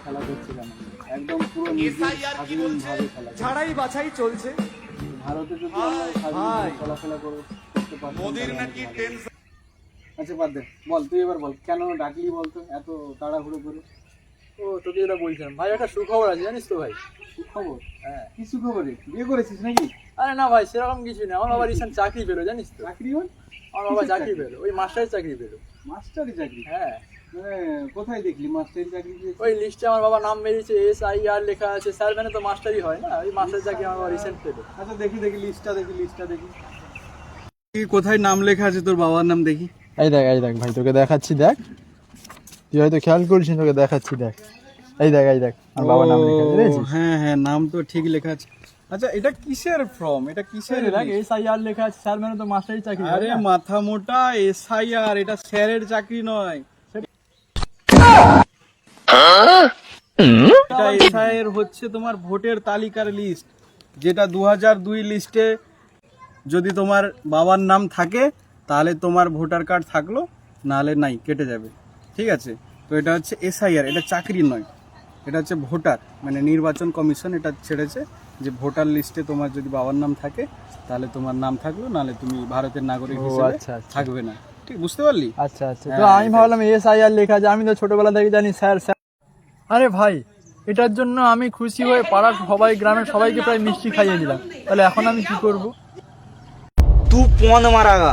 খেলা করছিলাম একদম পুরো স্বাধীনভাবে খেলা ছাড়াই বাছাই চলছে। ভারতে যদি আমরা স্বাধীনভাবে চলাফেরা করতে পারতাম। আচ্ছা বাদ দে, বল তুই এবার বল কেন ডাকলি বলতো এত তাড়াহুড়ো করে? ও তোকে যেটা বলছিলাম ভাই, একটা সুখবর আছে জানিস তো ভাই। সুখবর? হ্যাঁ। কি সুখবর রে? বিয়ে করেছিস নাকি? আরে না ভাই, সেরকম কিছু না। আমার বাবা রিসেন্ট চাকরি পেলো জানিস তো। চাকরি হয়? আমার বাবা চাকরি পেলো, ওই মাস্টারের চাকরি পেলো। মাস্টারি চাকরি? হ্যাঁ। মানে কোথায় দেখলি মাস্টারি চাকরি পেয়েছে? ওই লিস্টে আমার বাবা নাম বেরিয়েছে, SIR লেখা আছে। স্যার মানে তো মাস্টারই হয় না, ওই মাস্টার চাকরি আমার বাবা রিসেন্ট পেলো। আচ্ছা দেখি লিস্টটা দেখি কোথায় নাম লেখা আছে তোর বাবার নাম দেখি। এই দেখ ভাই, তোকে দেখাচ্ছি, দেখ। তুই হয়তো খেয়াল করিস, তোকে দেখাচ্ছি, দেখ। এই দেখ আমার বাবার নাম লেখা আছে, দেখেছিস? হ্যাঁ নাম তো ঠিক লেখা আছে। আচ্ছা এটা কিসের ফর্ম? এটা কিসের? দেখ SIR লেখা আছে, স্যার মানে তো মাস্টারই চাকরি। আরে মাথা মোটা, SIR এটা স্যারের চাকরি নয়। এটা SIR হচ্ছে তোমার ভোটের তালিকার লিস্ট, যেটা 2002 লিস্টে যদি তোমার বাবার নাম থাকে তাহলে তোমার ভোটার কার্ড থাকলো, নাহলে নাই, কেটে যাবে। ঠিক আছে? তো এটা হচ্ছে SIR, এটা চাকরি নয়, এটা হচ্ছে ভোটার, মানে নির্বাচন কমিশন এটা ছেড়েছে যে ভোটার লিস্টে তোমার যদি বাবার নাম থাকে তাহলে তোমার নাম থাকলো, নাহলে তুমি ভারতের নাগরিক হিসেবে থাকবে না। ঠিক বুঝতে পারলি? আচ্ছা তো আমি ভাবলাম SIR লেখা আছে, আমি তো ছোটবেলা থেকে জানি স্যার। আরে ভাই, এটার জন্য আমি খুশি হয়ে পাড়ার সবাই, গ্রামের সবাইকে প্রায় মিষ্টি খাইয়ে দিলাম। তাহলে এখন আমি কি করব? तू कौन मारागा?